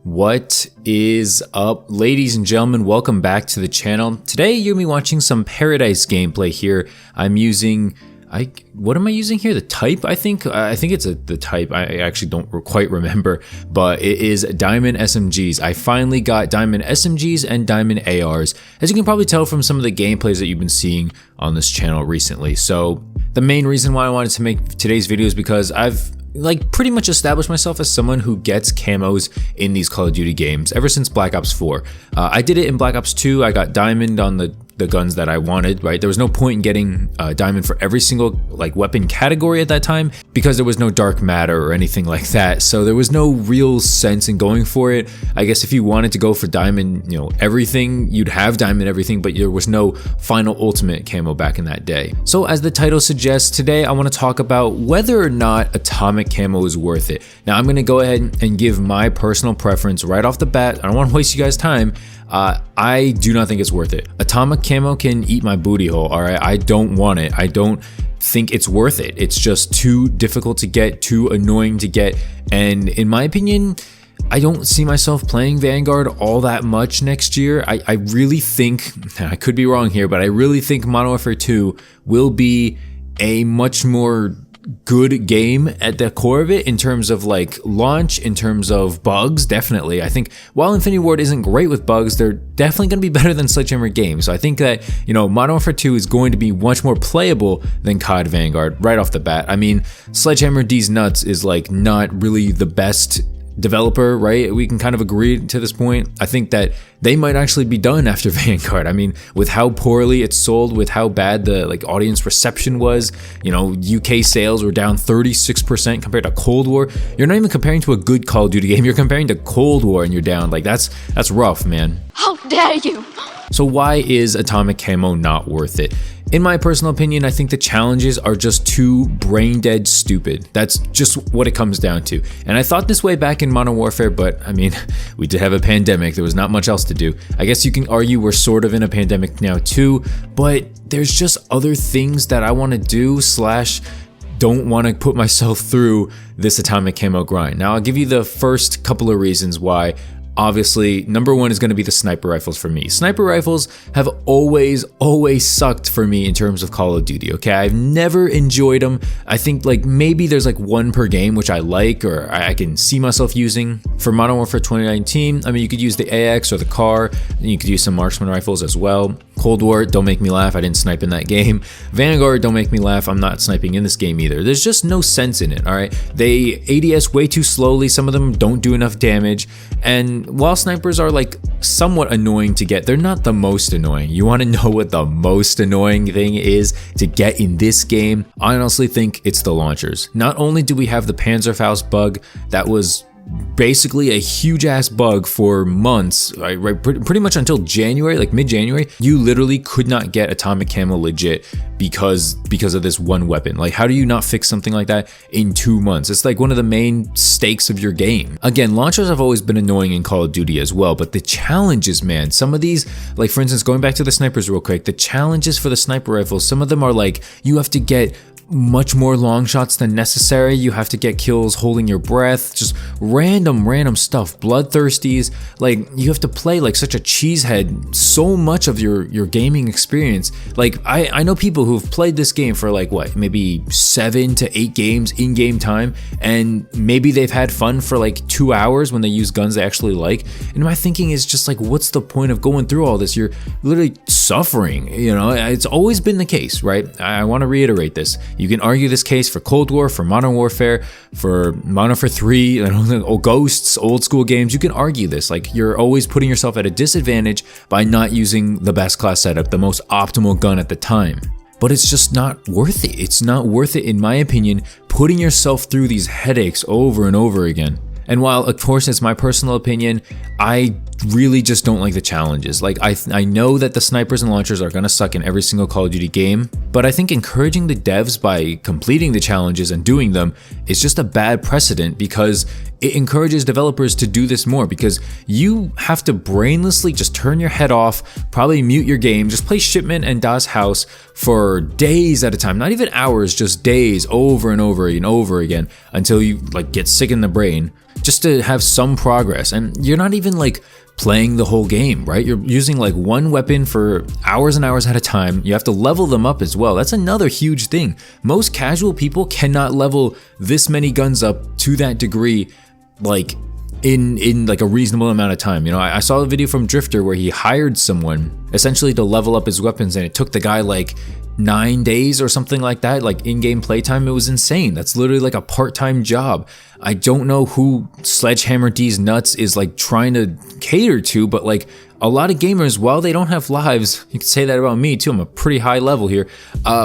What is up, ladies and gentlemen? Welcome back to the channel. Today you're gonna be watching some Paradise gameplay here. I'm using, what am I using here? The type, I think it's the type. I actually don't quite remember, but it is Diamond SMGs. I finally got Diamond SMGs and Diamond ARs, as you can probably tell from some of the gameplays that you've been seeing on this channel recently. So the main reason why I wanted to make today's video is because I've pretty much established myself as someone who gets camos in these Call of Duty games ever since Black Ops 4. I did it in Black Ops 2. I got Diamond on the guns that I wanted, right? There was no point in getting Diamond for every single weapon category at that time because there was no dark matter or anything like that. So there was no real sense in going for it. I guess if you wanted to go for Diamond, everything, you'd have Diamond everything, but there was no final ultimate camo back in that day. So as the title suggests, today I want to talk about whether or not atomic camo is worth it. Now I'm going to go ahead and give my personal preference right off the bat. I don't want to waste you guys' time. I do not think it's worth it. Atomic camo can eat my booty hole, alright? I don't want it. I don't think it's worth it. It's just too difficult to get, too annoying to get, and in my opinion, I don't see myself playing Vanguard all that much next year. I really think, I could be wrong here, but I really think Modern Warfare 2 will be a much more good game at the core of it in terms of launch, in terms of bugs. Definitely, I think while Infinity Ward isn't great with bugs, they're definitely going to be better than Sledgehammer Games. So I think that Modern Warfare 2 is going to be much more playable than COD Vanguard right off the bat. I mean, Sledgehammer D's nuts is not really the best developer, right? We can kind of agree to this point. I think that they might actually be done after Vanguard. I mean, with how poorly it's sold, with how bad the audience reception was, UK sales were down 36% compared to Cold War. You're not even comparing to a good Call of Duty game. You're comparing to Cold War and you're down. That's rough, man. How dare you? So why is atomic camo not worth it? In my personal opinion, I think the challenges are just too brain dead stupid. That's just what it comes down to. And I thought this way back in Modern Warfare, but I mean, we did have a pandemic. There was not much else to do. I guess you can argue we're sort of in a pandemic now too, but there's just other things that I want to do / don't want to put myself through this atomic camo grind. Now I'll give you the first couple of reasons why. Obviously, number one is going to be the sniper rifles for me. Sniper rifles have always sucked for me in terms of Call of Duty, okay? I've never enjoyed them. I think maybe there's one per game, which I like, or I can see myself using. For Modern Warfare 2019, I mean, you could use the AX or the CAR, and you could use some marksman rifles as well. Cold War, don't make me laugh, I didn't snipe in that game. Vanguard, don't make me laugh, I'm not sniping in this game either. There's just no sense in it, alright? They ADS way too slowly, some of them don't do enough damage, and while snipers are somewhat annoying to get, they're not the most annoying. You want to know what the most annoying thing is to get in this game? I honestly think it's the launchers. Not only do we have the Panzerfaust bug that was basically a huge ass bug for months, right, pretty much until January, mid-January, you literally could not get atomic camo legit because of this one weapon. How do you not fix something like that in 2 months? It's one of the main stakes of your game. Again, launchers have always been annoying in Call of Duty as well, but the challenges, man, some of these, for instance, going back to the snipers real quick, the challenges for the sniper rifles, some of them are you have to get much more long shots than necessary. You have to get kills holding your breath, just random stuff, bloodthirsties. You have to play such a cheesehead so much of your gaming experience. I know people who've played this game for maybe 7 to 8 games in game time, and maybe they've had fun for 2 hours when they use guns they actually like. And my thinking is just what's the point of going through all this? You're literally suffering. It's always been the case, right? I want to reiterate this. You can argue this case for Cold War, for Modern Warfare, for Modern Warfare 3, Ghosts, old school games. You can argue this. You're always putting yourself at a disadvantage by not using the best class setup, the most optimal gun at the time. But it's just not worth it. It's not worth it, in my opinion, putting yourself through these headaches over and over again. And while, of course, it's my personal opinion, I really just don't like the challenges. I know that the snipers and launchers are gonna suck in every single Call of Duty game, but I think encouraging the devs by completing the challenges and doing them is just a bad precedent, because it encourages developers to do this more, because you have to brainlessly just turn your head off, probably mute your game, just play Shipment and Das Haus for days at a time, not even hours, just days, over and over and over again, until you like get sick in the brain, just to have some progress. And you're not even like playing the whole game, right? You're using like one weapon for hours and hours at a time. You have to level them up as well. That's another huge thing. Most casual people cannot level this many guns up to that degree, like in like a reasonable amount of time. You know, I saw a video from Drifter where he hired someone essentially to level up his weapons, and it took the guy like 9 days or something like that, like in-game playtime. It was insane. That's literally like a part-time job. I don't know who Sledgehammer D's nuts is like trying to cater to, but like a lot of gamers, while they don't have lives, you can say that about me too, I'm a pretty high level here,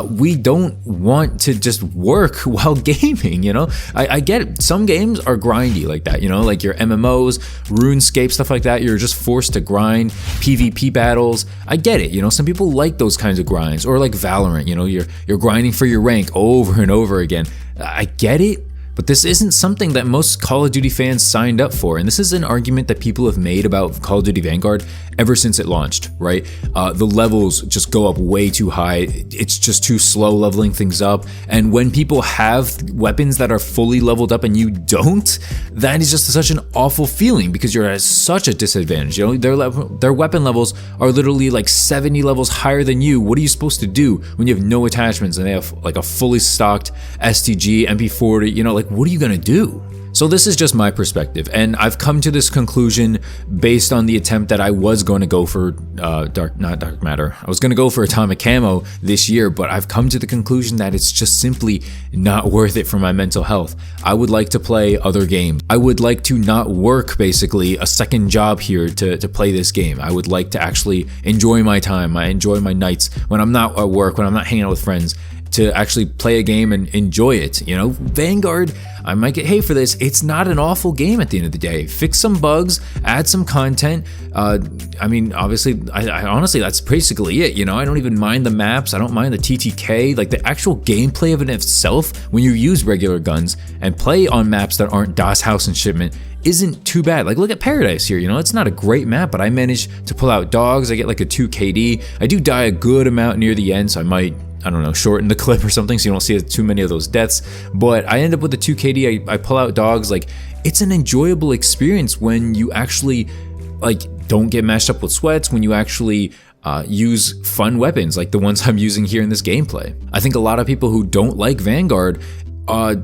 we don't want to just work while gaming, you know? I get it. Some games are grindy like that, you know, like your MMOs, RuneScape, stuff like that. You're just forced to grind, PvP battles. I get it, you know, some people like those kinds of grinds, or like Valorant, you know, you're grinding for your rank over and over again. I get it. But this isn't something that most Call of Duty fans signed up for, and this is an argument that people have made about Call of Duty Vanguard ever since it launched, right? The levels just go up way too high. It's just too slow leveling things up, and when people have weapons that are fully leveled up and you don't, that is just such an awful feeling, because you're at such a disadvantage. You know, their weapon levels are literally like 70 levels higher than you. What are you supposed to do when you have no attachments and they have like a fully stocked STG, MP40, you know, like what are you gonna do? So this is just my perspective, and I've come to this conclusion based on the attempt that I was going to go for Dark Matter. I was going to go for Atomic Camo this year, but I've come to the conclusion that it's just simply not worth it for my mental health. I would like to play other games. I would like to not work basically a second job here to play this game. I would like to actually enjoy my time. I enjoy my nights when I'm not at work, when I'm not hanging out with friends, to actually play a game and enjoy it. You know, Vanguard, I might get hate for this, it's not an awful game at the end of the day. Fix some bugs, add some content. I mean, obviously, I honestly, that's basically it. You know, I don't even mind the maps, I don't mind the TTK, like the actual gameplay of it itself, when you use regular guns and play on maps that aren't Das Haus and Shipment, isn't too bad. Like, look at Paradise here, you know, it's not a great map, but I managed to pull out dogs, I get like a 2 KD. I do die a good amount near the end, so I might, I don't know, shorten the clip or something so you don't see too many of those deaths, but I end up with a 2 KD, I pull out dogs. Like, it's an enjoyable experience when you actually, like, don't get mashed up with sweats, when you actually use fun weapons like the ones I'm using here in this gameplay. I think a lot of people who don't like Vanguard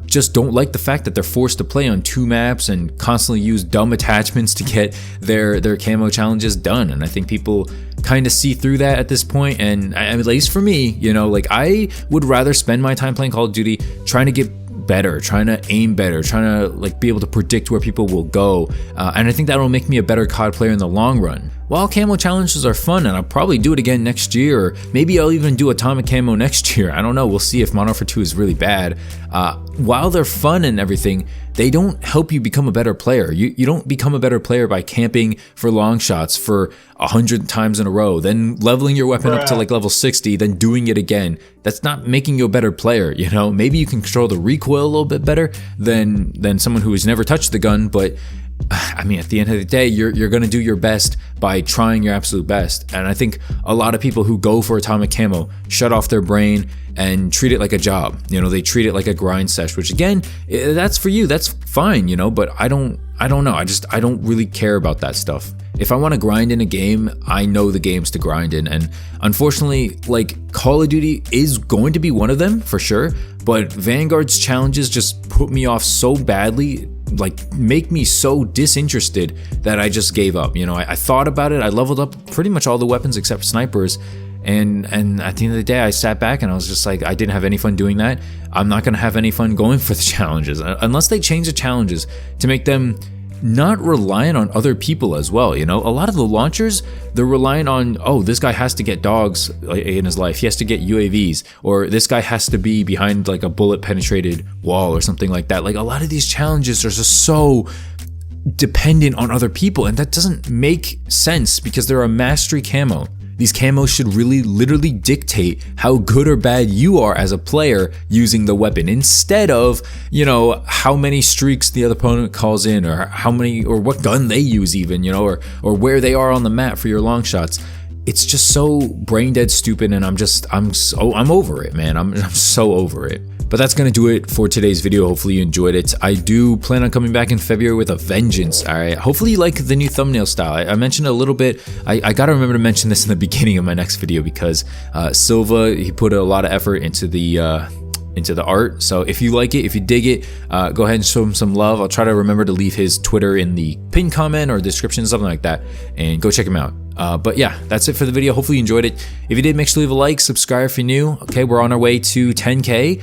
just don't like the fact that they're forced to play on 2 maps and constantly use dumb attachments to get their camo challenges done. And I think people kind of see through that at this point. And at least for me, you know, like I would rather spend my time playing Call of Duty trying to get better, trying to aim better, trying to like be able to predict where people will go. And I think that'll make me a better COD player in the long run. While camo challenges are fun, and I'll probably do it again next year, or maybe I'll even do Atomic Camo next year. I don't know, we'll see if Modern Warfare 2 is really bad. While they're fun and everything, they don't help you become a better player. You don't become a better player by camping for long shots for 100 times in a row, then leveling your weapon up to like level 60, then doing it again. That's not making you a better player, you know? Maybe you can control the recoil a little bit better than someone who has never touched the gun, but I mean, at the end of the day, you're going to do your best by trying your absolute best. And I think a lot of people who go for Atomic Camo shut off their brain and treat it like a job. You know, they treat it like a grind sesh, which again, that's for you, that's fine, you know, but I don't know. I don't really care about that stuff. If I want to grind in a game, I know the games to grind in. And unfortunately, like, Call of Duty is going to be one of them for sure, but Vanguard's challenges just put me off so badly, like make me so disinterested, that I just gave up. You know, I thought about it, I leveled up pretty much all the weapons except snipers, and at the end of the day, I sat back and I was just like, I didn't have any fun doing that. I'm not gonna have any fun going for the challenges unless they change the challenges to make them not reliant on other people as well. You know, a lot of the launchers, they're reliant on, oh, this guy has to get dogs in his life, he has to get UAVs, or this guy has to be behind like a bullet penetrated wall or something like that. Like, a lot of these challenges are just so dependent on other people, and that doesn't make sense because they're a mastery camo. These camos should really literally dictate how good or bad you are as a player using the weapon, instead of, you know, how many streaks the other opponent calls in, or how many, or what gun they use even, you know, or where they are on the map for your long shots. It's just so brain dead stupid, and I'm over it, man. I'm so over it. But that's gonna do it for today's video. Hopefully you enjoyed it. I do plan on coming back in February with a vengeance. All right. Hopefully you like the new thumbnail style. I mentioned a little bit. I gotta remember to mention this in the beginning of my next video, because Silva, he put a lot of effort into the art. So if you like it, if you dig it, go ahead and show him some love. I'll try to remember to leave his Twitter in the pinned comment or description, something like that, and go check him out. But yeah, that's it for the video. Hopefully you enjoyed it. If you did, make sure to leave a like, subscribe if you're new. Okay, we're on our way to 10K,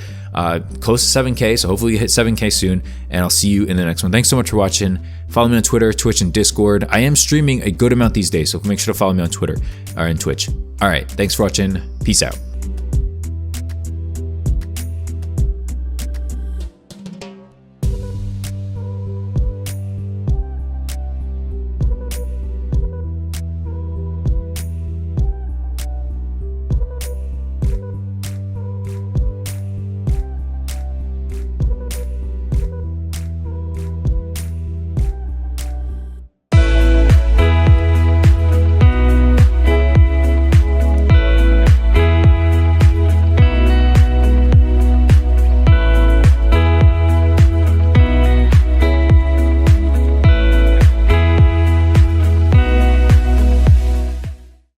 close to 7K, so hopefully you hit 7K soon, and I'll see you in the next one. Thanks so much for watching. Follow me on Twitter, Twitch, and Discord. I am streaming a good amount these days, so make sure to follow me on Twitter or on Twitch. All right, thanks for watching. Peace out.